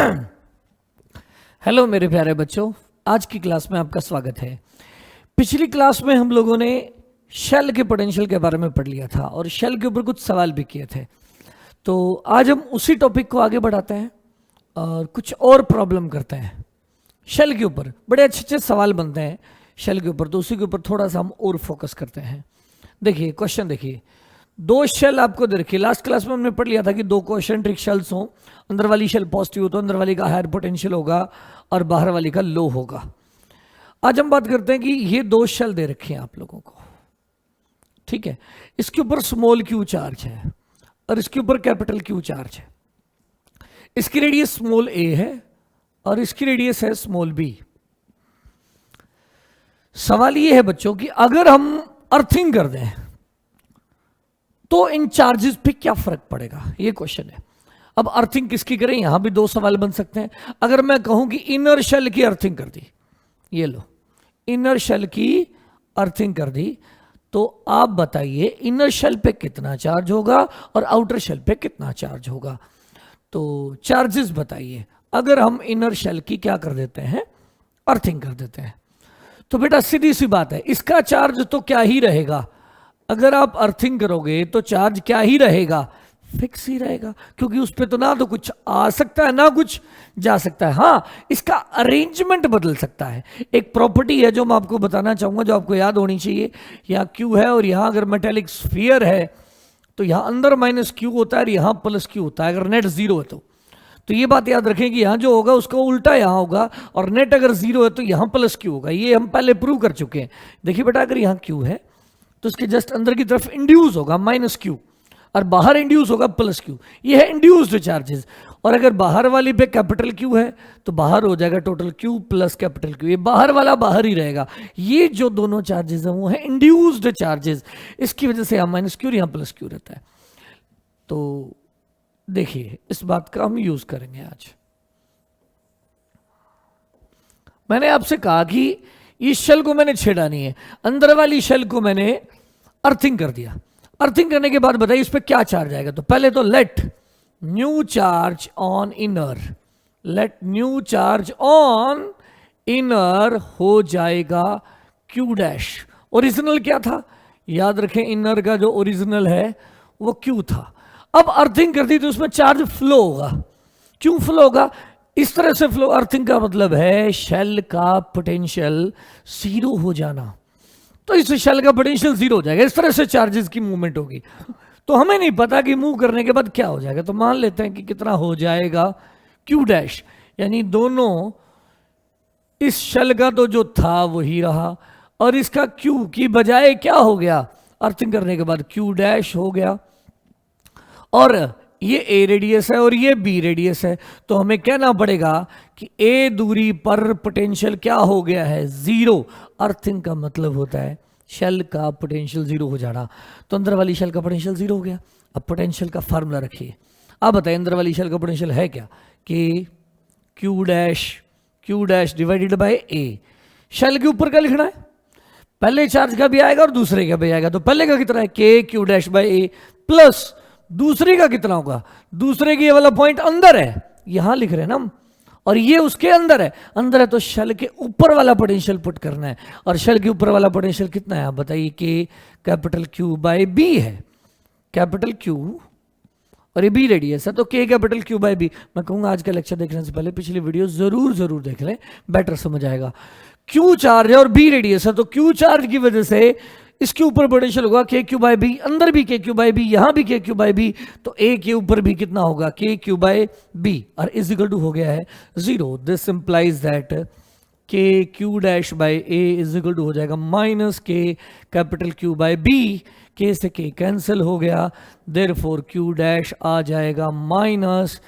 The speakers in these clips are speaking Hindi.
हेलो मेरे प्यारे बच्चों, आज की क्लास में आपका स्वागत है। पिछली क्लास में हम लोगों ने शेल के पोटेंशियल के बारे में पढ़ लिया था और शेल के ऊपर कुछ सवाल भी किए थे। तो आज हम उसी टॉपिक को आगे बढ़ाते हैं और कुछ और प्रॉब्लम करते हैं। शेल के ऊपर बड़े अच्छे अच्छे सवाल बनते हैं शेल के ऊपर, तो उसी के ऊपर थोड़ा सा हम और फोकस करते हैं। देखिए क्वेश्चन, देखिए दो शेल आपको दे रखी है। लास्ट क्लास में हमने पढ़ लिया था कि दो कॉन्सेंट्रिक शेल्स हों, अंदर वाली शेल पॉजिटिव हो तो अंदर वाली का हायर पोटेंशियल होगा और बाहर वाली का लो होगा। आज हम बात करते हैं कि ये दो शेल दे रखे हैं आप लोगों को, ठीक है। इसके ऊपर स्मॉल क्यू चार्ज है और इसके ऊपर कैपिटल क्यू चार्ज है। इसकी रेडियस स्मॉल ए है और इसकी रेडियस है स्मॉल बी। सवाल ये है बच्चों कि अगर हम अर्थिंग कर दें तो इन चार्जेस पे क्या फर्क पड़ेगा, ये क्वेश्चन है। अब अर्थिंग किसकी करें, यहां भी दो सवाल बन सकते हैं। अगर मैं कहूं कि इनर शेल की अर्थिंग कर दी, ये लो इनर शेल की अर्थिंग कर दी, तो आप बताइए इनर शेल पे कितना चार्ज होगा और आउटर शेल पे कितना चार्ज होगा। तो चार्जेस बताइए अगर हम इनर शेल की क्या कर देते हैं, अर्थिंग कर देते हैं। तो बेटा सीधी सी बात है, इसका चार्ज तो क्या ही रहेगा। अगर आप अर्थिंग करोगे तो चार्ज क्या ही रहेगा, फिक्स ही रहेगा, क्योंकि उस पर तो ना तो कुछ आ सकता है ना कुछ जा सकता है। हाँ, इसका अरेंजमेंट बदल सकता है। एक प्रॉपर्टी है जो मैं आपको बताना चाहूंगा, जो आपको याद होनी चाहिए। यहाँ क्यू है और यहाँ अगर मेटेलिक स्फीयर है तो यहाँ अंदर माइनस क्यू होता है और यहाँ प्लस क्यू होता है अगर नेट जीरो है तो ये बात याद रखें कि यहाँ जो होगा उसका उल्टा यहाँ होगा, और नेट अगर जीरो है तो यहाँ प्लस क्यू होगा। ये हम पहले प्रूव कर चुके हैं। देखिए बेटा, अगर यहाँ क्यू है तो इसके जस्ट अंदर की तरफ इंड्यूस होगा माइनस क्यू और बाहर इंड्यूस होगा प्लस क्यू। ये है इंड्यूस्ड चार्जेस। और अगर बाहर वाली पे कैपिटल क्यू है तो बाहर हो जाएगा total Q plus capital Q. ये बाहर वाला बाहर ही रहेगा। ये जो दोनों चार्जेस हैं वो है इंड्यूस्ड चार्जेस। इसकी वजह से यहाँ माइनस क्यू और यहाँ प्लस क्यू रहता है। तो देखिए इस बात का हम यूज करेंगे आज। मैंने आपसे कहा कि इस शेल को मैंने छेड़ा नहीं है, अंदर वाली शेल को मैंने अर्थिंग कर दिया। अर्थिंग करने के बाद बताइए इस पर क्या चार्ज आएगा। तो पहले तो let new charge on inner, let new charge on inner हो जाएगा क्यू डैश। ओरिजिनल क्या था, याद रखें इनर का जो ओरिजिनल है वो क्यू था। अब अर्थिंग कर दी तो उसमें चार्ज फ्लो होगा। क्यों फ्लो होगा, इस तरह से फ्लो। अर्थिंग का मतलब है शेल का पोटेंशियल जीरो हो जाना। तो इस शेल का पोटेंशियल जीरो हो जाएगा। इस तरह से चार्जेस की मूवमेंट होगी। तो हमें नहीं पता कि मूव करने के बाद क्या हो जाएगा, तो मान लेते हैं कि कितना हो जाएगा क्यू डैश, यानी दोनों इस शेल का तो जो था वही रहा और इसका क्यू की बजाय क्या हो गया, अर्थिंग करने के बाद क्यू डैश हो गया। और ये ए रेडियस है और ये बी रेडियस है, तो हमें कहना पड़ेगा कि ए दूरी पर पोटेंशियल क्या हो गया है, जीरो। अर्थिंग का मतलब होता है शेल का पोटेंशियल जीरो हो जाना। तो अंदर वाली शेल का पोटेंशियल जीरो हो गया। अब पोटेंशियल का फार्मूला रखिए। आप बताइए अंदर वाली शेल का पोटेंशियल है क्या, कि Q dash divided by A. Shell के ऊपर क्या लिखना है, पहले चार्ज का भी आएगा और दूसरे का भी आएगा। तो पहले का कितना है, K Q dash by A, plus दूसरे का कितना होगा, दूसरे की ये वाला पॉइंट अंदर है, यहां लिख रहे हैं ना हम, और ये उसके अंदर है तो शेल के ऊपर वाला पोटेंशियल पुट करना है। और शेल के ऊपर वाला पोटेंशियल कितना है, आप बताइए, कि कैपिटल क्यू बाय बी है। कैपिटल क्यू और ये बी रेडियस है, तो के कैपिटल क्यू बाय बी। मैं कहूंगा आज का लेक्चर देखने से पहले पिछली वीडियो जरूर देख लें, बेटर समझ आएगा। क्यू चार्ज है और बी रेडियस है, तो क्यू चार्ज की वजह से इसके ऊपर पोटेंशियल होगा के क्यू बाय बी, अंदर भी के क्यू बाय बी, यहां भी के क्यू बाय बी, तो ए के ऊपर भी कितना होगा, के क्यू बाय बी, और इज इक्वल टू हो गया है zero. This implies that K Q dash by A is equal to हो जाएगा माइनस के कैपिटल क्यू बाय बी। के से के कैंसिल हो गया, देयरफॉर क्यू डैश आ जाएगा minus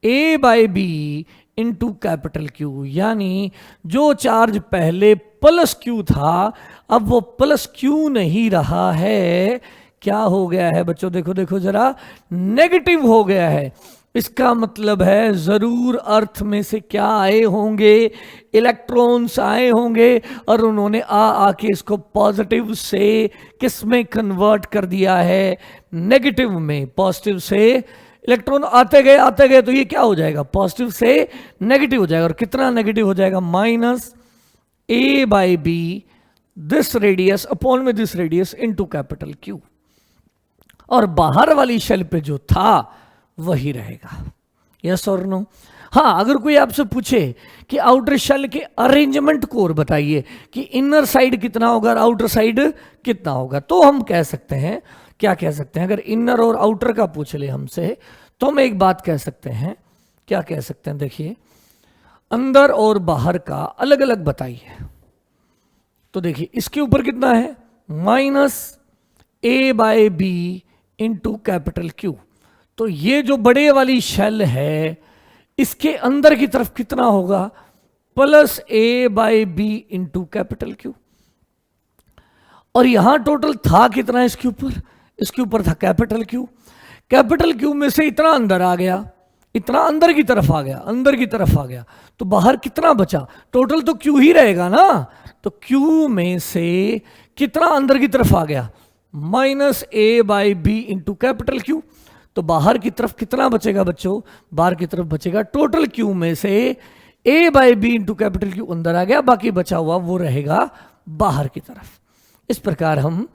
A by B into capital Q. यानी जो चार्ज पहले प्लस क्यू था अब वो प्लस क्यू नहीं रहा है, क्या हो गया है बच्चों, देखो जरा, नेगेटिव हो गया है। इसका मतलब है जरूर अर्थ में से क्या आए होंगे, इलेक्ट्रॉन्स आए होंगे, और उन्होंने आके इसको पॉजिटिव से किस में कन्वर्ट कर दिया है, नेगेटिव में। पॉजिटिव से इलेक्ट्रॉन आते गए तो ये क्या हो जाएगा, पॉजिटिव से नेगेटिव हो जाएगा। और कितना नेगेटिव हो जाएगा, minus A by B this radius upon में this radius into capital Q. और बाहर वाली शेल पे जो था वही रहेगा। यस और नो? हाँ, अगर कोई आपसे पूछे कि आउटर शेल के अरेंजमेंट को और बताइए कि इनर साइड कितना होगा और आउटर साइड कितना होगा, तो हम कह सकते हैं, क्या कह सकते हैं, अगर इनर और आउटर का पूछ ले हमसे तो हम एक बात कह सकते हैं। क्या कह सकते हैं, देखिए, अंदर और बाहर का अलग अलग बताइए। तो देखिए इसके ऊपर कितना है, minus A by B into capital Q. तो ये जो बड़े वाली शेल है इसके अंदर की तरफ कितना होगा, plus A by B into capital Q. और यहां टोटल था कितना इसके ऊपर था कैपिटल क्यू। कैपिटल क्यू में से इतना अंदर आ गया, इतना अंदर की तरफ आ गया, तो बाहर कितना बचा, टोटल तो क्यू ही रहेगा ना। तो क्यू में से कितना अंदर की तरफ आ गया, minus A by B into capital Q. तो बाहर की तरफ कितना बचेगा बच्चों, बाहर की तरफ बचेगा टोटल क्यू में से A by B into capital Q अंदर आ गया, बाकी बचा हुआ वो रहेगा बाहर की तरफ। इस प्रकार हम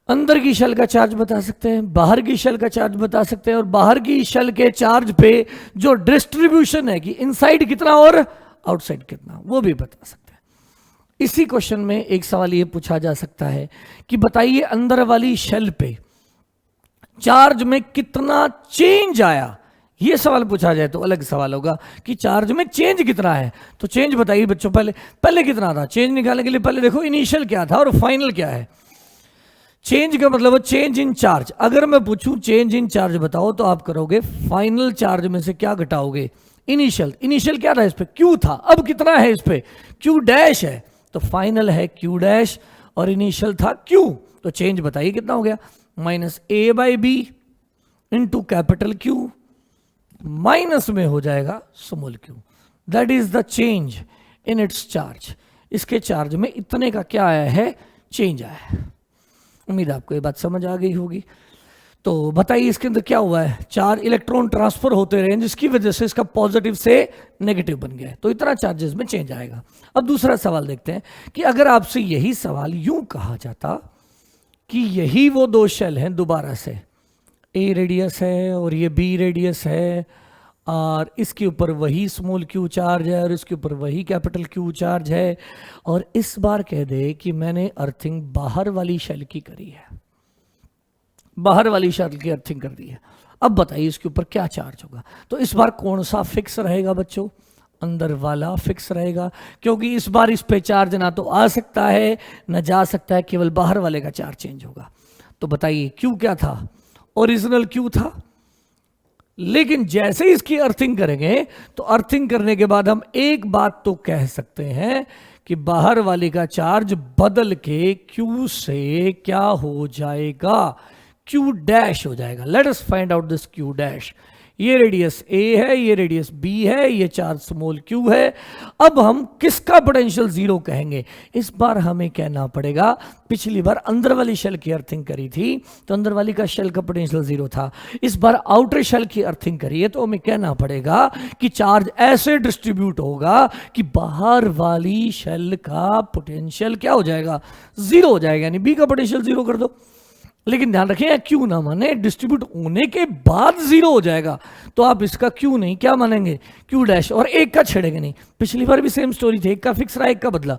अंदर की शेल का चार्ज बता सकते हैं, बाहर की शेल का चार्ज बता सकते हैं, और बाहर की शेल के चार्ज पे जो डिस्ट्रीब्यूशन है कि इनसाइड कितना और आउटसाइड कितना, वो भी बता सकते हैं। इसी क्वेश्चन में एक सवाल ये पूछा जा सकता है कि बताइए अंदर वाली शेल पे चार्ज में कितना चेंज आया। ये सवाल पूछा जाए तो अलग सवाल होगा कि चार्ज में चेंज कितना है। तो चेंज बताइए बच्चों, पहले कितना था, चेंज निकालने के लिए पहले देखो इनिशियल क्या था और फाइनल क्या है। चेंज का मतलब चेंज इन चार्ज। अगर मैं पूछूं चेंज इन चार्ज बताओ तो आप करोगे फाइनल चार्ज में से क्या घटाओगे, इनिशियल क्या था इस पे, क्यू था, अब कितना है इस पे, क्यू डैश है, तो फाइनल है क्यू डैश और इनिशियल था क्यू। तो चेंज बताइए कितना हो गया, minus A by B into capital Q, minus में हो जाएगा small Q. That is the change in its charge. इसके चार्ज में इतने का क्या आया है, चेंज आया है। उम्मीद आपको ये बात समझ आ गई होगी। तो बताइए इसके अंदर क्या हुआ है, चार इलेक्ट्रॉन ट्रांसफर होते रहे जिसकी वजह से इसका पॉजिटिव से नेगेटिव बन गया है, तो इतना चार्जेस में चेंज आएगा। अब दूसरा सवाल देखते हैं कि अगर आपसे यही सवाल यूं कहा जाता कि यही वो दो शेल हैं, दोबारा से ए रेडियस है और ये बी रेडियस है, और इसके ऊपर वही स्मॉल क्यू चार्ज है और इसके ऊपर वही कैपिटल क्यू चार्ज है, और इस बार कह दे कि मैंने अर्थिंग बाहर वाली शेल की करी है, बाहर वाली शेल की अर्थिंग कर दी है। अब बताइए इसके ऊपर क्या चार्ज होगा। तो इस बार कौन सा फिक्स रहेगा बच्चों, अंदर वाला फिक्स रहेगा, क्योंकि इस बार इस पे चार्ज ना तो आ सकता है ना जा सकता है, केवल बाहर वाले का चार्ज चेंज होगा। तो बताइए क्यू क्या था, ओरिजिनल क्यू था, लेकिन जैसे इसकी अर्थिंग करेंगे तो अर्थिंग करने के बाद हम एक बात तो कह सकते हैं कि बाहर वाले का चार्ज बदल के क्यू से क्या हो जाएगा, क्यू डैश हो जाएगा। Let us find out this Q dash. ये रेडियस ए है, ये रेडियस बी है, ये चार्ज स्मॉल क्यू है। अब हम किसका पोटेंशियल जीरो कहेंगे, इस बार हमें कहना पड़ेगा, पिछली बार अंदर वाली शेल की अर्थिंग करी थी तो अंदर वाली का शेल का पोटेंशियल जीरो था, इस बार आउटर शेल की अर्थिंग करी है तो हमें कहना पड़ेगा कि चार्ज ऐसे डिस्ट्रीब्यूट होगा कि बाहर वाली शेल का पोटेंशियल क्या हो जाएगा, जीरो हो जाएगा, यानी बी का पोटेंशियल जीरो कर दो। लेकिन ध्यान रखें क्यू ना माने, डिस्ट्रीब्यूट होने के बाद जीरो हो जाएगा, तो आप इसका क्यू नहीं क्या मानेंगे, क्यू डैश, और एक का छेड़ेंगे नहीं। पिछली बार भी सेम स्टोरी थी, एक का फिक्स रहा एक का बदला,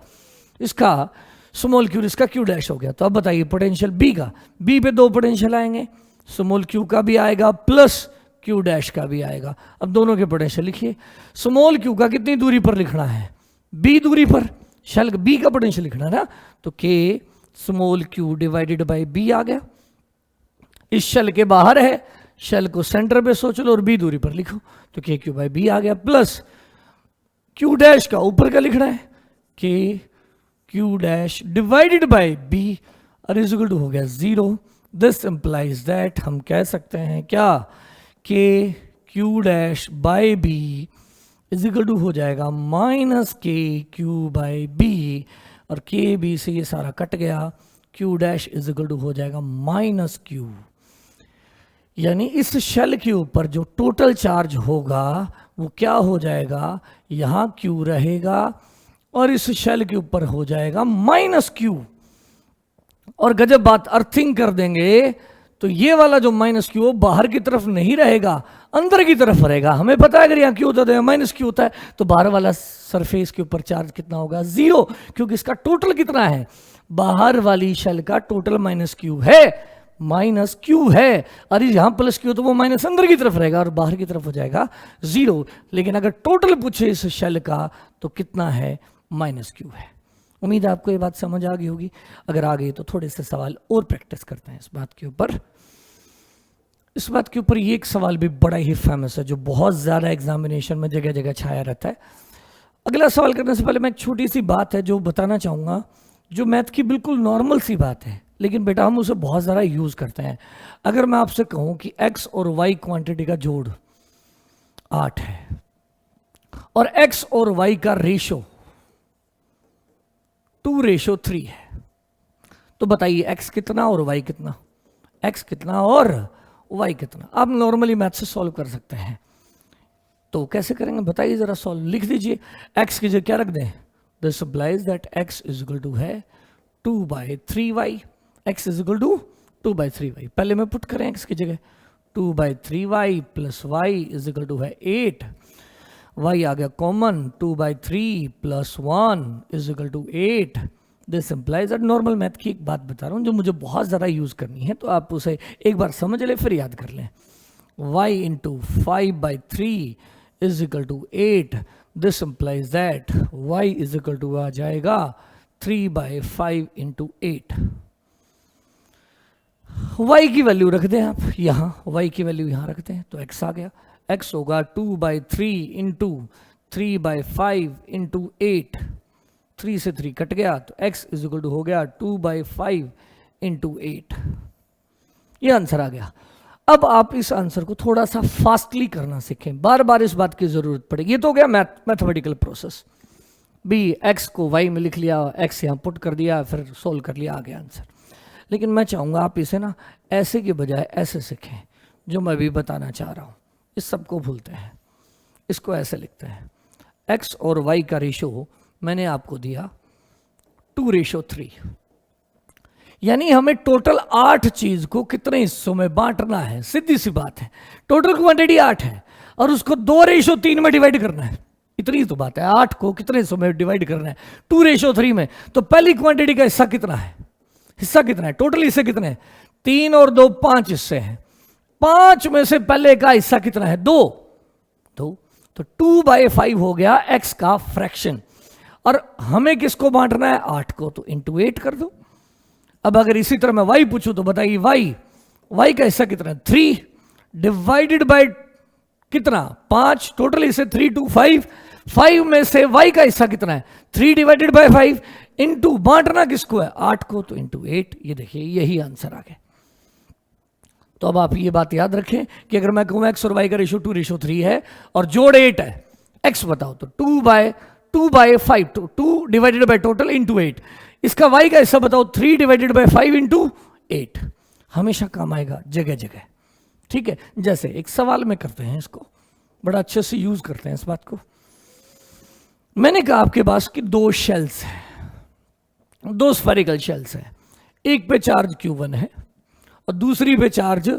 इसका स्मॉल क्यू इसका क्यू डैश हो गया। तो अब बताइए पोटेंशियल बी का, बी पे दो पोटेंशियल आएंगे, स्मॉल क्यू का भी आएगा प्लस क्यू डैश का भी आएगा। अब दोनों के पोटेंशियल लिखिए, स्मॉल क्यू का कितनी दूरी पर लिखना है, बी दूरी पर, शेल बी का पोटेंशियल लिखना है ना, तो K small Q divided by B आ गया। इस शेल के बाहर है, शेल को सेंटर पे सोच लो और बी दूरी पर लिखो, तो के क्यू बाई बी आ गया, प्लस क्यू डैश का ऊपर का लिखना है, K Q dash divided by B और इज इक्वल टू हो गया जीरो। दिस इंप्लाइज दैट हम कह सकते हैं क्या, K Q dash by B is equal to हो जाएगा माइनस के क्यू बाई बी, और के बी से ये सारा कट गया, Q dash is equal to हो जाएगा माइनस क्यू। यानी इस शेल के ऊपर जो टोटल चार्ज होगा वो क्या हो जाएगा, यहां Q रहेगा और इस शेल के ऊपर हो जाएगा -Q। और गजब बात, अर्थिंग कर देंगे तो ये वाला जो -Q बाहर की तरफ नहीं रहेगा, अंदर की तरफ रहेगा। हमें पता है अगर यहाँ Q होता है -Q होता है तो बाहर वाला सरफेस के ऊपर चार्ज कितना होगा, 0, क्योंकि इसका टोटल कितना है, बाहर वाली शेल का टोटल -Q है, -Q है, और यहाँ +Q तो वो माइनस अंदर की तरफ रहेगा और बाहर की तरफ हो जाएगा 0। लेकिन अगर टोटल पूछे इस शेल का तो कितना है, -Q है। उम्मीद है आपको ये बात समझ आ गई होगी। अगर आ गई तो थोड़े से सवाल और प्रैक्टिस करते हैं इस बात के ऊपर। इस बात के ऊपर ये एक सवाल भी बड़ा ही फेमस है जो बहुत ज़्यादा एग्जामिनेशन में जगह जगह छाया रहता है। अगला सवाल करने से पहले मैं एक छोटी सी बात है जो बताना चाहूँगा, जो मैथ की बिल्कुल नॉर्मल सी बात है, लेकिन बेटा हम उसे बहुत ज़्यादा यूज़ करते हैं। अगर मैं आपसे कहूँ कि x और y क्वांटिटी का जोड़ 8 है और x और y का रेशो 2:3 है, तो बताइए x कितना और y कितना, x कितना और y कितना। आप नॉर्मली मैथ से सॉल्व कर सकते हैं, तो कैसे करेंगे बताइए जरा, सॉल्व लिख दीजिए। x की जगह क्या रख दें, this implies that x is equal to है 2/3y, x is equal to 2/3y। पहले मैं पुट करें x की जगह 2/3y plus y is equal to है 8, y आ गया common, 2/3 plus 1 is equal to 8। This implies that, normal math की एक बात बता रहा हूँ जो मुझे बहुत ज़्यादा यूज़ करनी है, तो आप उसे एक बार समझ ले फिर याद कर लें। y into 5/3 is equal to 8। This implies that y is equal to आ जाएगा 3/5 इंटू 8। y की वैल्यू रख दें आप यहाँ, y की वैल्यू यहाँ रखते हैं तो x आ गया, x होगा 2/3 इंटू 3/5 इंटू 8, 3 से 3 कट गया तो x इज इक्वल टू हो गया 2/5 इंटू 8। ये आंसर आ गया। अब आप इस आंसर को थोड़ा सा फास्टली करना सीखें, बार बार इस बात की जरूरत पड़ेगी। ये तो हो गया मैथमेटिकल प्रोसेस, भी x को y में लिख लिया, x यहाँ पुट कर दिया, फिर सोल्व कर लिया, आ गया आंसर। लेकिन मैं चाहूँगा आप इसे ना ऐसे के बजाय ऐसे सीखें जो मैं भी बताना चाह रहा हूँ। इस सब को भूलते हैं, इसको ऐसे लिखते हैं, x और y का रेशो मैंने आपको दिया 2:3, यानी हमें टोटल 8 चीज को कितने हिस्सों में बांटना है। सीधी सी बात है, टोटल क्वांटिटी 8 है और उसको 2:3 में डिवाइड करना है, इतनी तो बात है। 8 को कितने हिस्सों में डिवाइड करना है, 2:3 में। तो पहली क्वांटिटी का हिस्सा कितना है, हिस्सा कितना है, टोटल हिस्से कितने हैं, 3 और 2 5 हिस्से हैं। 5 में से पहले का हिस्सा कितना है, 2। तो 2/5 हो गया x का फ्रैक्शन, और हमें किसको बांटना है, 8 को, तो इंटू 8 कर दो। अब अगर इसी तरह मैं y पूछूं तो बताइए y का हिस्सा कितना है, 3 डिवाइडेड बाय कितना, 5, टोटल हिस्से 3 2 5, 5 में से y का हिस्सा कितना है, 3 डिवाइडेड बाय 5 इंटू बांटना किसको है, 8 को, तो इंटू 8। ये देखिए यही आंसर आ गया। तो अब आप ये बात याद रखें कि अगर मैं कहूं x और y का रेशो 2:3 है और जोड़ 8 है, x बताओ तो 2/5, 2 डिवाइडेड बाय टोटल इंटू 8। इसका y का हिस्सा बताओ 3 डिवाइडेड बाय 5 इंटू 8। हमेशा काम आएगा जगह जगह, ठीक है। जैसे एक सवाल में करते हैं, इसको बड़ा अच्छे से यूज करते हैं इस बात को। मैंने कहा आपके पास कि 2 शेल्स हैं, 2 स्फेरिकल शेल्स हैं, एक पे चार्ज Q1 है और दूसरी पे चार्ज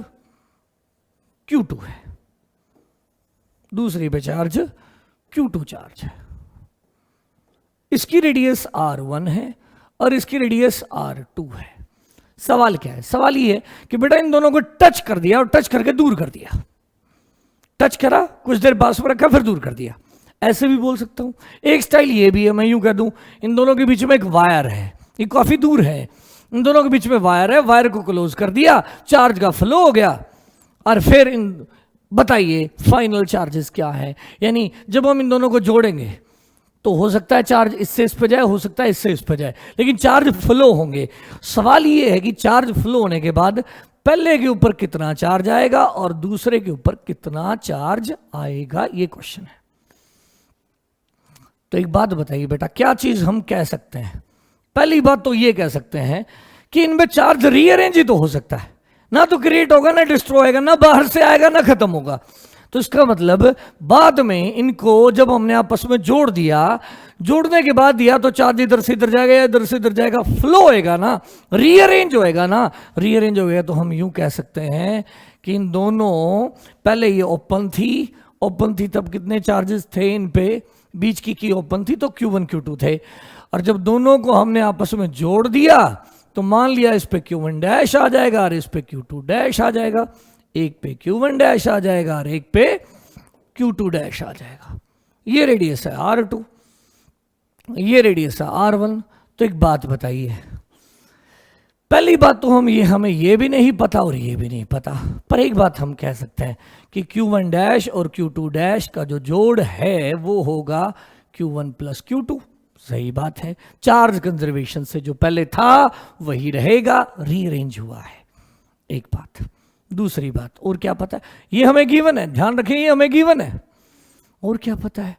Q2 है, दूसरी पे चार्ज Q2 चार्ज है। इसकी रेडियस R1 है और इसकी रेडियस R2 है। सवाल क्या है, सवाल ये है कि बेटा इन दोनों को टच कर दिया और टच करके दूर कर दिया, टच करा, कुछ देर पास में रखा, फिर दूर कर दिया। ऐसे भी बोल सकता हूं। एक स्टाइल ये भी है, मैं यूं कह दूं इन दोनों के बीच में एक वायर है, ये काफी दूर है, इन दोनों के बीच में वायर है, वायर को क्लोज कर दिया, चार्ज का फ्लो हो गया, और फिर बताइए फाइनल चार्जेस क्या है। यानी जब हम इन दोनों को जोड़ेंगे तो हो सकता है चार्ज इससे इस पे जाए, हो सकता है इससे इस पे जाए, लेकिन चार्ज फ्लो होंगे। सवाल ये है कि चार्ज फ्लो होने के बाद पहले के ऊपर कितना चार्ज आएगा और दूसरे के ऊपर कितना चार्ज आएगा, ये क्वेश्चन है। तो एक बात बताइए बेटा, क्या चीज हम कह सकते हैं। पहली बात तो ये कह सकते हैं कि इनमें चार्ज रीअरेंज ही तो हो सकता है ना तो क्रिएट होगा ना डिस्ट्रॉय होगा, ना बाहर से आएगा ना खत्म होगा। तो इसका मतलब बाद में इनको जब हमने आपस में जोड़ दिया, जोड़ने के बाद दिया तो चार्ज इधर से इधर जाएगा या इधर से इधर जाएगा, फ्लो होएगा ना, रीअरेंज होएगा ना, रीअरेंज हो गया तो हम यूं कह सकते हैं कि इन दोनों, पहले ये ओपन थी तब कितने चार्जेस थे इन पे, बीच की ओपन थी तो Q1 Q2 थे, और जब दोनों को हमने आपस में जोड़ दिया तो मान लिया इस पे Q1 डैश आ जाएगा और इस पे Q2 डैश आ जाएगा, एक पे Q1 डैश आ जाएगा और एक पे Q2 डैश आ जाएगा। ये रेडियस है R2, ये रेडियस है R1। तो एक बात बताइए, पहली बात तो हमें ये भी नहीं पता और ये भी नहीं पता, पर एक बात हम कह सकते हैं कि Q1 डैश और Q2 डैश का जो जोड़ है वो होगा Q1 प्लस Q2। सही बात है, चार्ज कंजर्वेशन से जो पहले था वही रहेगा, रीअरेंज हुआ है। एक बात। दूसरी बात, और क्या पता है, ये हमें गिवन है, ध्यान रखें ये हमें गिवन है, और क्या पता है,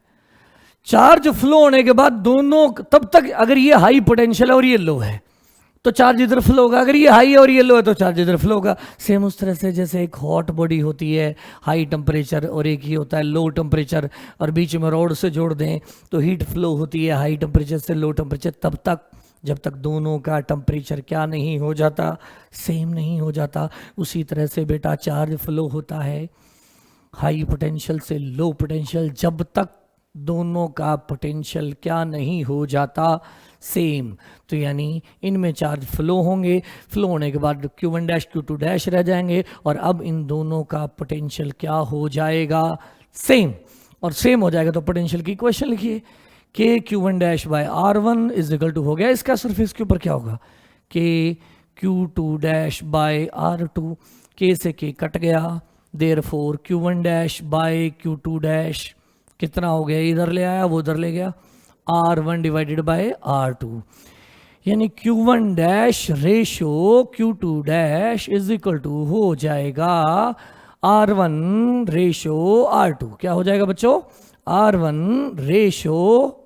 चार्ज फ्लो होने के बाद दोनों, तब तक अगर ये हाई पोटेंशियल है और ये लो है तो चार्ज इधर फ्लो होगा, अगर ये हाई और ये लो है तो चार्ज इधर फ्लो होगा। सेम उस तरह से जैसे एक हॉट बॉडी होती है हाई टेम्परेचर और एक ही होता है लो टेम्परेचर, और बीच में रॉड से जोड़ दें तो हीट फ्लो होती है हाई टेम्परेचर से लो टेम्परेचर, तब तक जब तक दोनों का टेम्परेचर क्या नहीं हो जाता, सेम नहीं हो जाता। उसी तरह से बेटा चार्ज फ्लो होता है हाई पोटेंशियल से लो पोटेंशियल, जब तक दोनों का पोटेंशियल क्या नहीं हो जाता, सेम। तो यानी इनमें चार्ज फ्लो होंगे, फ्लो होने के बाद Q1 डैश Q2 डैश रह जाएंगे, और अब इन दोनों का पोटेंशियल क्या हो जाएगा, सेम। और सेम हो जाएगा तो पोटेंशियल की इक्वेशन लिखिए, K Q1 dash by R1 is equal to, हो गया इसका सरफेस के ऊपर क्या होगा, K Q2 dash by R2, K से K कट गया, therefore Q1 dash bye Q2 dash कितना हो गया, इधर ले आया वो उधर ले गया, R1 डिवाइडेड बाय R2, यानी Q1 डैश रेशो Q2 dash is equal to हो जाएगा R1 रेशो R2। क्या हो जाएगा बच्चों, R1 रेशो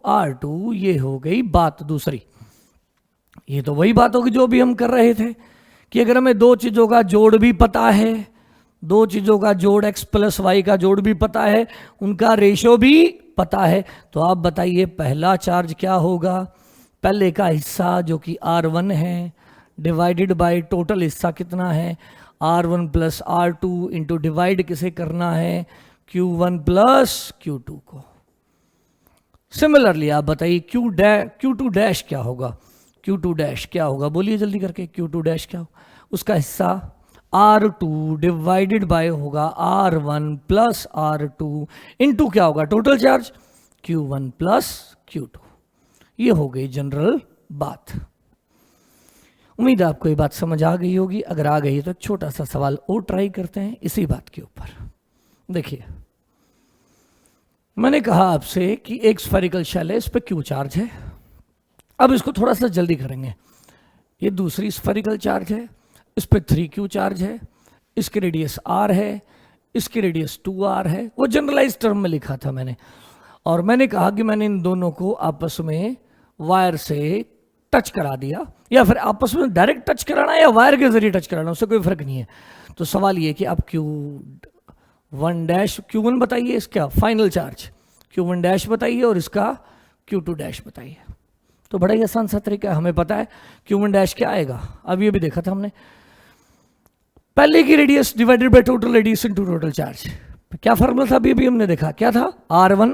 R2। ये हो गई बात दूसरी। ये तो वही बात होगी जो भी हम कर रहे थे कि अगर हमें दो चीजों का जोड़ भी पता है, दो चीजों का जोड़ x प्लस वाई का जोड़ भी पता है, उनका रेशो भी पता है, तो आप बताइए पहला चार्ज क्या होगा, पहले का हिस्सा जो कि R1 है डिवाइडेड बाय टोटल हिस्सा कितना है R1 plus R2 into divide किसे करना है Q1 प्लस Q2 को। सिमिलरली आप बताइए Q2 डैश क्या होगा, Q2 डैश क्या होगा, बोलिए जल्दी करके, Q2 डैश क्या होगा, उसका हिस्सा R2 डिवाइडेड बाय होगा R1 प्लस R2 इंटू क्या होगा total charge Q1 plus Q2। ये हो गई जनरल बात। उम्मीद है आपको ये बात समझ आ गई होगी, अगर आ गई है तो छोटा सा सवाल और ट्राई करते हैं इसी बात के ऊपर। देखिए मैंने कहा आपसे कि एक स्फेरिकल शेल है, इस पे Q चार्ज है। अब इसको थोड़ा सा जल्दी करेंगे, ये दूसरी स्फेरिकल चार्ज है, इस पे 3Q चार्ज है, इसकी रेडियस R है, इसकी रेडियस 2R है। वो जनरलाइज टर्म में लिखा था मैंने, और मैंने कहा कि मैंने इन दोनों को आपस में वायर से टच करा दिया, या फिर आपस में डायरेक्ट टच कराना या वायर के जरिए टच कराना, उससे कोई फर्क नहीं है। तो सवाल ये कि आप Q1 डैश Q1 बताइए, इसका फाइनल चार्ज Q1 डैश बताइए और इसका Q2 डैश बताइए। तो बड़ा ही आसान सा तरीका है, हमें पता है Q1 डैश क्या आएगा, अब ये भी देखा था हमने, पहले की radius divided by total radius into total charge. क्या फॉर्मूला था अभी भी हमने देखा, क्या था, R1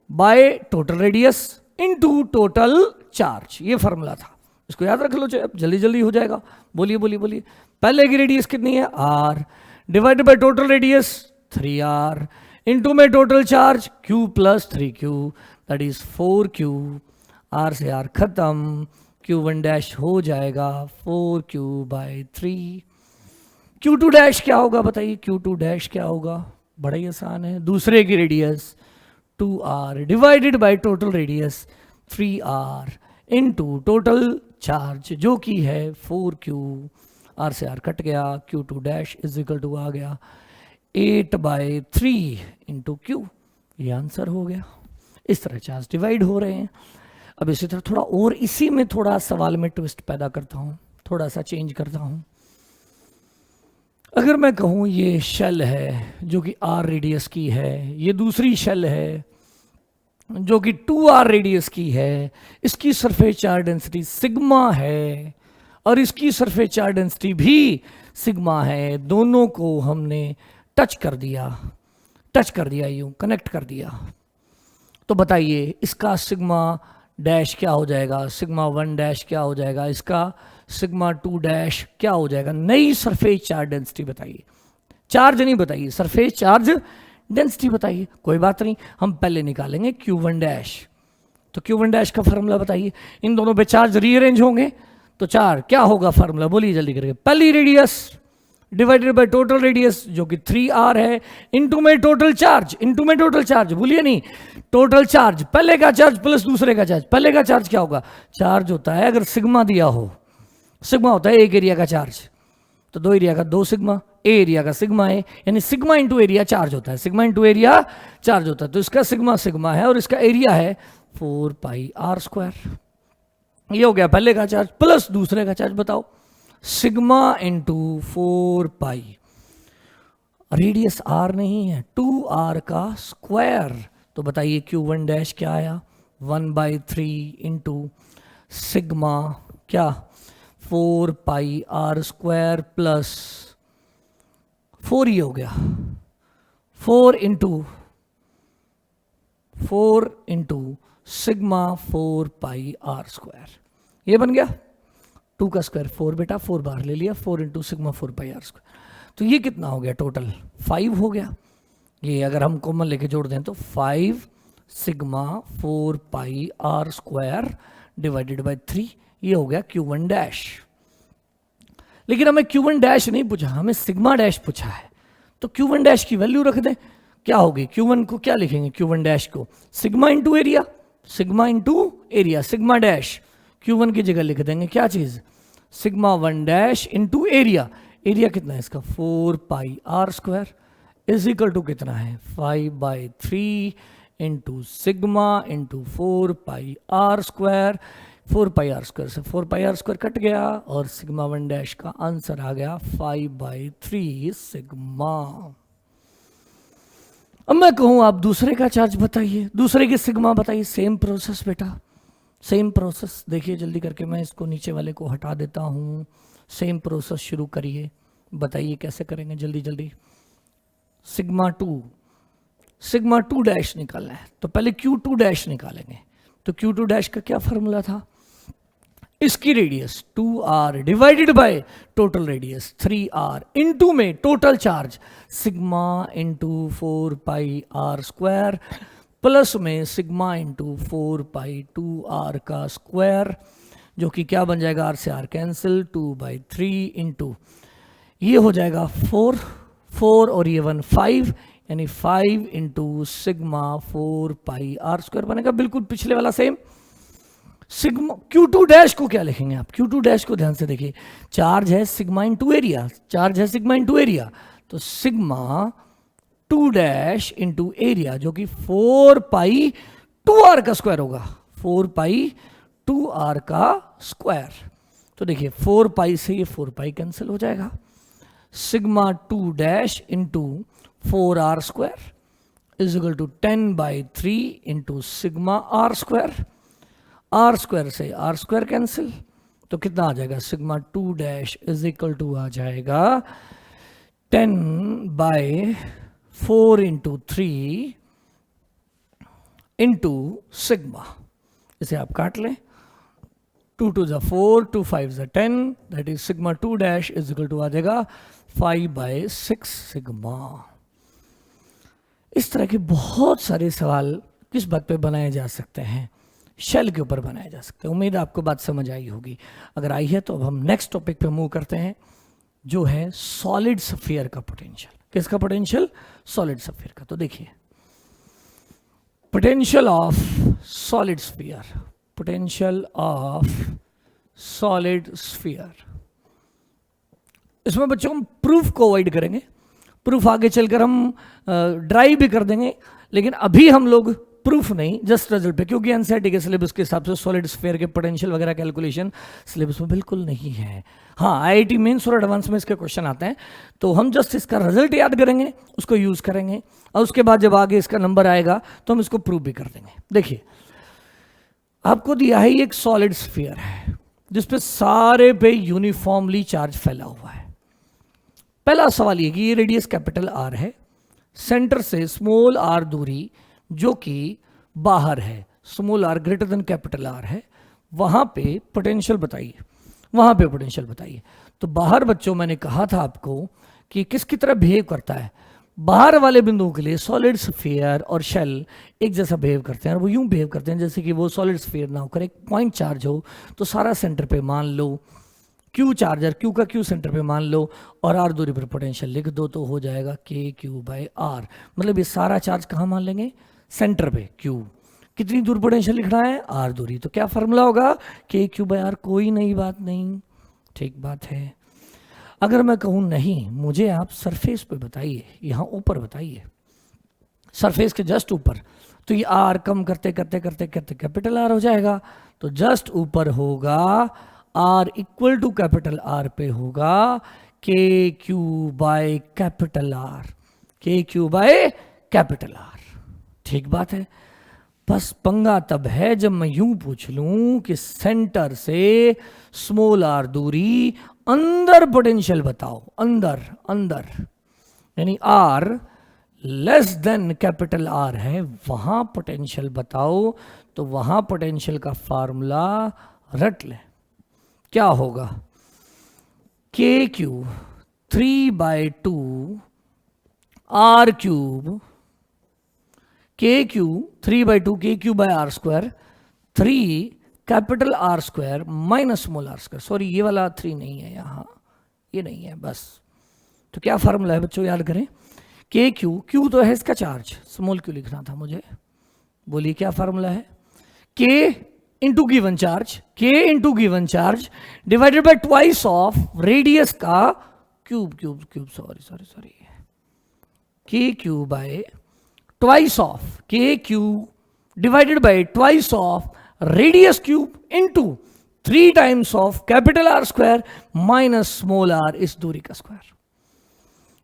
bye total radius into total charge, ये फॉर्मूला था। इसको याद रख लो, अब जल्दी जल्दी हो जाएगा। बोलिए बोलिए बोलिए, पहले की रेडियस कितनी है R divided by total radius 3R into में total charge Q plus 3Q that is 4Q, R से R खत्म, Q1 डैश हो जाएगा 4Q बाय 3। Q2 डैश क्या होगा बताइए, Q2 डैश क्या होगा, बड़ा ही आसान है, दूसरे की radius 2R divided by total radius 3R into total charge जो कि है 4Q, R से R कट गया, Q2 dash is equal to आ गया 8/3 इंटू Q। ये आंसर हो गया। इस तरह चार्ज डिवाइड हो रहे हैं। अब इसी तरह थोड़ा और इसी में थोड़ा सवाल में ट्विस्ट पैदा करता हूँ, थोड़ा सा चेंज करता हूँ। अगर मैं कहूँ ये शेल है जो कि r रेडियस की है, ये दूसरी शेल है जो कि 2r रेडियस की है, इसकी सरफेस चार्ज डेंसिटी सिग्मा है और इसकी सरफेस चार्ज डेंसिटी भी सिग्मा है, दोनों को हमने टच कर दिया यूं कनेक्ट कर दिया। तो बताइए इसका सिग्मा डैश क्या हो जाएगा, सिग्मा 1 डैश क्या हो जाएगा, इसका सिग्मा 2 डैश क्या हो जाएगा। नई सरफेस चार्ज डेंसिटी बताइए, चार्ज नहीं बताइए, सरफेस चार्ज डेंसिटी बताइए। कोई बात नहीं, हम पहले निकालेंगे Q1 डैश। तो Q1 डैश का फॉर्मूला बताइए। इन दोनों पे चार्ज रीअरेंज होंगे तो चार क्या होगा फॉर्मूला, बोलिए जल्दी करके। पहली radius divided by total radius जो कि 3r है, इनटू में टोटल चार्ज, भूलिए नहीं टोटल चार्ज, पहले का चार्ज प्लस दूसरे का चार्ज। पहले का चार्ज क्या होगा, चार्ज होता है अगर सिग्मा दिया हो, सिग्मा होता है एक एरिया का चार्ज, तो दो एरिया का 2 सिग्मा, ए एरिया का सिग्मा है, यानी सिग्मा इंटू एरिया चार्ज होता है, सिग्मा इंटू एरिया चार्ज होता है। तो इसका सिग्मा सिग्मा है और इसका एरिया है 4πr²। ये हो गया पहले का चार्ज प्लस दूसरे का चार्ज। बताओ सिग्मा इंटू 4π, रेडियस r नहीं है 2r का स्क्वायर। तो बताइए Q1 डैश क्या आया, 1/3 इंटू सिग्मा क्या 4πr² प्लस 4 ही हो गया, 4 इंटू सिग्मा 4πr²। ये बन गया 2 का स्क्वायर 4 बेटा, 4 बाहर ले लिया, 4 इंटू सिग्मा 4πr²। तो ये कितना हो गया टोटल, 5 हो गया। ये अगर हम कॉमन लेके जोड़ दें तो 5 सिग्मा 4πr² डिवाइडेड बाय 3, ये हो गया Q1 डैश। लेकिन हमें Q1 डैश नहीं पूछा, हमें सिग्मा डैश पूछा है। तो Q1 डैश की वैल्यू रख दें, क्या होगी Q1 को क्या लिखेंगे, Q1 डैश को sigma into area, sigma dash Q1 की जगह लिख देंगे क्या चीज, sigma 1 dash into area. Area कितना है इसका 4πr² इज इक्वल टू कितना है 5/3 into sigma into 4πr²। 4πr² से 4πr² कट गया और सिग्मा 1 डैश का आंसर आ गया 5/3 सिग्मा। अब मैं कहूं आप दूसरे का चार्ज बताइए, दूसरे की सिग्मा बताइए। सेम प्रोसेस बेटा, सेम प्रोसेस। देखिए जल्दी करके मैं इसको नीचे वाले को हटा देता हूं, सेम प्रोसेस शुरू करिए, बताइए कैसे करेंगे जल्दी जल्दी। सिग्मा 2 डैश निकालना है तो पहले Q2 डैश निकालेंगे। तो Q2 डैश का क्या फॉर्मूला था, इसकी radius 2r divided by total radius 3r into में total charge sigma into 4πr² plus में सिग्मा इंटू 4π2r का स्क्वायर, जो कि क्या बन जाएगा, r से r कैंसिल, 2/3 इंटू ये हो जाएगा 4 और ये 1 5, यानी 5 इंटू सिग्मा 4πr² बनेगा। बिल्कुल पिछले वाला सेम। सिग्मा Q2 डैश को क्या लिखेंगे आप, Q2 डैश को ध्यान से देखिए, चार्ज है सिग्मा इंटू एरिया, तो सिग्मा 2 डैश इंटू एरिया जो कि 4π2r का स्क्वायर होगा, 4π2r का स्क्वायर। तो देखिए 4π से ये 4π कैंसिल हो जाएगा, sigma 2 dash into 4r² is equal to 10/3 into sigma r² से r² कैंसिल, तो कितना आ जाएगा, sigma 2 dash is equal to आ जाएगा 10/4 इंटू 3 इंटू सिग्मा। इसे आप काट लें, 2 2 4, 2 5 10, that is sigma 2 dash is equal to आ जाएगा 5/6 सिग्मा। इस तरह के बहुत सारे सवाल किस बात पे बनाए जा सकते हैं, शेल के ऊपर बनाए जा सकते हैं। उम्मीद आपको बात समझ आई होगी। अगर आई है तो अब हम नेक्स्ट टॉपिक पे मूव करते हैं, जो है सॉलिड स्फीयर का पोटेंशियल। किसका पोटेंशियल, सॉलिड स्फीयर का। तो देखिए potential of solid sphere, potential of solid sphere. इसमें बच्चों हम प्रूफ को अवॉइड करेंगे, प्रूफ आगे चलकर हम ड्राइव भी कर देंगे, लेकिन अभी हम लोग प्रूफ नहीं, जस्ट रिजल्ट पे, क्योंकि एनसीईआरटी के सिलेबस के हिसाब से सॉलिड स्फीयर के पोटेंशियल वगैरह कैलकुलेशन सिलेबस में बिल्कुल नहीं है। हाँ, आईआईटी मेंस और एडवांस में इसके क्वेश्चन आते हैं, तो हम जस्ट इसका रिजल्ट याद करेंगे, उसको यूज करेंगे, और उसके बाद जब आगे इसका नंबर आएगा तो हम इसको प्रूव भी कर देंगे। देखिए, आपको दिया है ये एक सॉलिड स्फीयर है जिसपे सारे पे यूनिफॉर्मली चार्ज फैला हुआ है। पहला सवाल ये कि ये रेडियस कैपिटल आर है, सेंटर से स्मॉल आर दूरी जो कि बाहर है, small R greater than capital R है, वहां पे पोटेंशियल बताइए, वहां पे पोटेंशियल बताइए। तो बाहर बच्चों मैंने कहा था आपको कि किसकी तरह बिहेव करता है, बाहर वाले बिंदुओं के लिए सॉलिड स्फीयर और शेल एक जैसा बिहेव करते हैं, और वो यूं बिहेव करते हैं जैसे कि वो सॉलिड स्फीयर ना होकर एक पॉइंट चार्ज हो, तो सारा सेंटर पे मान लो क्यू चार्जर, क्यू का क्यू सेंटर पे मान लो, और आर दूरी पर पोटेंशियल लिख दो, तो हो जाएगा के क्यू बाई आर। मतलब ये सारा चार्ज कहाँ मान लेंगे, सेंटर पे क्यू। कितनी दूर पोटेंशियल लिखना है, आर दूरी, तो क्या फॉर्मूला होगा, के क्यू बाई आर। कोई नई बात नहीं, ठीक बात है। अगर मैं कहूँ नहीं, मुझे आप सरफेस पे बताइए, यहाँ ऊपर बताइए, सरफेस के जस्ट ऊपर, तो ये आर कम करते करते करते करते कैपिटल आर हो जाएगा। तो जस्ट ऊपर होगा R equal to capital R पे होगा K Q by capital R, K Q by capital R. ठीक बात है। बस पंगा तब है जब मैं यूं पूछ लूं कि सेंटर से स्मॉल आर दूरी, अंदर पोटेंशियल बताओ, अंदर अंदर, यानी R less than capital R है, वहां पोटेंशियल बताओ। तो वहां पोटेंशियल का फार्मूला रट ले, क्या होगा, K Q 3/2 R cube, K Q 3/2 K Q by R square, 3 capital R square minus small R square. Sorry, ये वाला 3 नहीं है यहाँ, ये नहीं है बस। तो क्या फार्मूला है बच्चों, याद करें, के क्यू, क्यू तो है इसका चार्ज, स्मॉल क्यू लिखना था मुझे, बोलिए क्या फार्मूला है, K into given charge, K into given charge divided by twice of radius का cube, cube cube, sorry sorry sorry, K Q by twice of K Q divided by twice of radius cube into 3 times of capital R square minus small R, इस दूरी का स्क्वायर।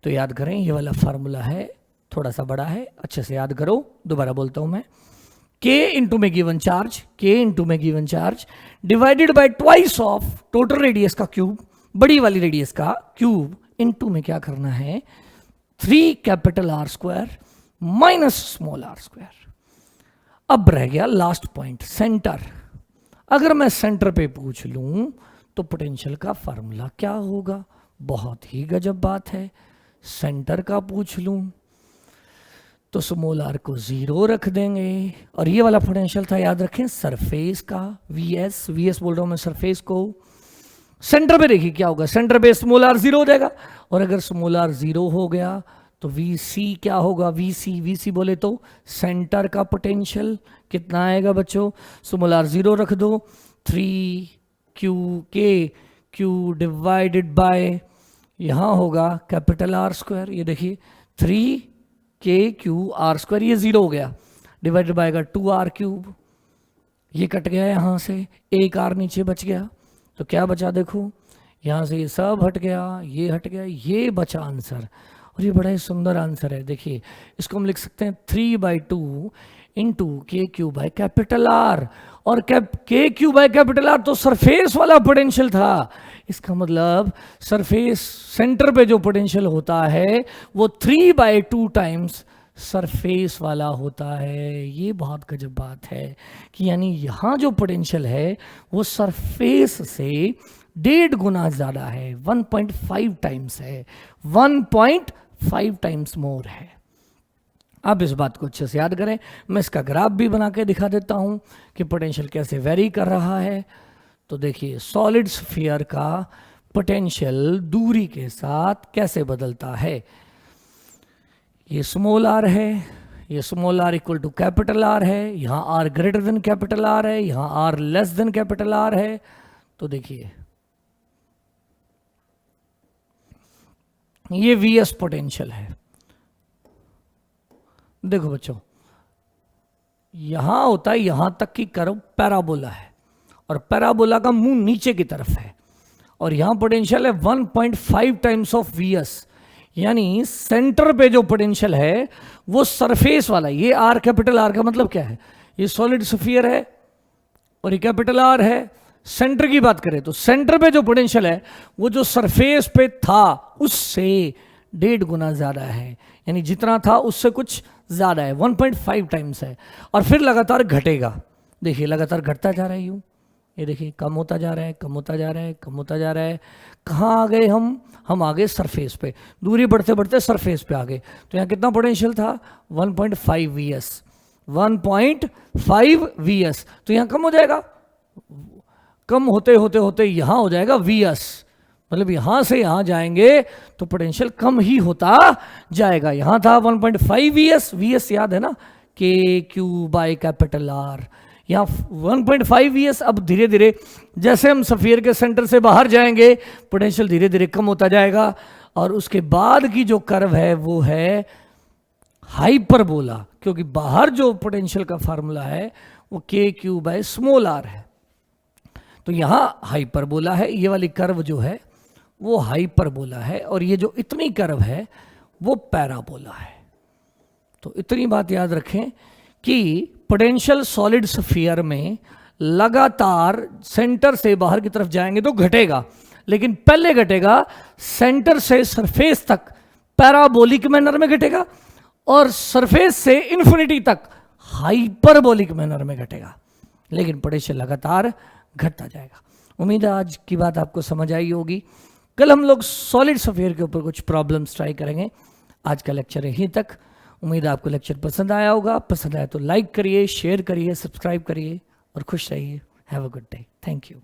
तो याद करें, ये वाला फार्मूला है, थोड़ा सा बड़ा है, अच्छे से याद करो। दोबारा बोलता हूं मैं, के इंटू में गिवन चार्ज, के इंटू में given charge divided by twice of total radius का क्यूब, बड़ी वाली रेडियस का क्यूब, इंटू में क्या करना है, 3 capital R square minus small R square. अब रह गया लास्ट पॉइंट, सेंटर। अगर मैं सेंटर पे पूछ लूं तो पोटेंशियल का फार्मूला क्या होगा, बहुत ही गजब बात है। सेंटर का पूछ लूं तो स्मॉल आर को 0 रख देंगे, और ये वाला पोटेंशियल था, याद रखें, सरफेस का, वीएस, वीएस बोल रहा हूं मैं सरफेस को। सेंटर पे देखिए क्या होगा, सेंटर पे स्मॉल आर 0 हो जाएगा, और अगर स्मॉल आर 0 हो गया तो वीसी क्या होगा, वीसी, वीसी बोले तो सेंटर का पोटेंशियल कितना आएगा बच्चों, स्मॉल आर 0 रख दो, 3 क्यू के क्यू डिवाइडेड बाय, यहां होगा कैपिटल आर स्क्वायर, ये देखिए 3 के क्यू आर स्क्वायर, ये 0 हो गया, डिवाइडेड बाय 2 आर क्यूब, ये कट गया यहां से, एक आर नीचे बच गया, तो क्या बचा देखो, यहां से ये सब हट गया, ये हट गया, ये बचा आंसर। और ये बड़ा ही सुंदर आंसर है, देखिए इसको हम लिख सकते हैं 3/2 इंटू के क्यू बाय कैपिटल आर, और के क्यू बाय कैपिटल आर तो सरफेस वाला पोटेंशियल था। इसका मतलब सरफेस सेंटर पे जो पोटेंशियल होता है वो 3/2 टाइम्स सरफेस वाला होता है। ये बहुत गजब बात है कि यानी यहाँ जो पोटेंशियल है वो सरफेस से 1.5 गुना ज़्यादा है, 1.5 टाइम्स है, 1.5 टाइम्स मोर है। आप इस बात को अच्छे से याद करें। मैं इसका ग्राफ भी बना के दिखा देता हूं कि पोटेंशियल कैसे वेरी कर रहा है। तो देखिए सॉलिड स्फीयर का पोटेंशियल दूरी के साथ कैसे बदलता है। ये स्मॉल आर है, ये small R equal to capital R है, यहाँ R greater than capital R है, यहाँ R less than capital R है। तो देखिए ये वीएस पोटेंशियल है। देखो बच्चों यहां होता है यहां तक की कर्व पैराबोला है, और पैराबोला का मुंह नीचे की तरफ है, और यहां पोटेंशियल है 1.5 टाइम्स ऑफ Vs, यानी सेंटर पे जो पोटेंशियल है वो सरफेस वाला। ये आर, कैपिटल आर का मतलब क्या है, ये सॉलिड स्फीयर है और ये कैपिटल आर है। सेंटर की बात करें तो सेंटर पे जो पोटेंशियल है वो जो सरफेस पे था उससे 1.5 गुना ज्यादा है, यानी जितना था उससे कुछ ज्यादा है, 1.5 टाइम्स है। और फिर लगातार घटेगा, देखिए लगातार घटता जा रहा है यूं, ये देखिए कम होता जा रहा है, कम होता जा रहा है, कम होता जा रहा है। कहाँ आ गए हम आ गए सरफेस पे, दूरी बढ़ते बढ़ते सरफेस पे आ गए। तो यहाँ कितना पोटेंशियल था, 1.5 Vs, 1.5 Vs। तो यहाँ कम हो जाएगा, कम होते होते होते यहाँ हो जाएगा Vs, मतलब यहां से यहां जाएंगे तो पोटेंशियल कम ही होता जाएगा। यहां था 1.5 Vs, Vs याद है ना, KQ/R, यहाँ 1.5 Vs। अब धीरे धीरे जैसे हम स्फीयर के सेंटर से बाहर जाएंगे पोटेंशियल धीरे धीरे कम होता जाएगा, और उसके बाद की जो कर्व है वो है हाइपरबोला, क्योंकि बाहर जो पोटेंशियल का फार्मूला है वो KQ/r है। तो यहां हाइपरबोला है, ये वाली कर्व जो है वो हाइपरबोला है, और ये जो इतनी कर्व है वो पैराबोला है। तो इतनी बात याद रखें कि पोटेंशियल सॉलिड स्फीयर में लगातार सेंटर से बाहर की तरफ जाएंगे तो घटेगा, लेकिन पहले घटेगा सेंटर से सरफेस तक पैराबोलिक मैनर में घटेगा, और सरफेस से इन्फिनिटी तक हाइपरबोलिक मैनर में घटेगा, लेकिन पोटेंशियल लगातार घटता जाएगा। उम्मीद है आज की बात आपको समझ आई होगी। कल हम लोग सॉलिड स्फीयर के ऊपर कुछ प्रॉब्लम्स ट्राई करेंगे। आज का लेक्चर यहीं तक। उम्मीद है आपको लेक्चर पसंद आया होगा। पसंद आया तो लाइक करिए, शेयर करिए, सब्सक्राइब करिए और खुश रहिए। Have a good day. Thank you.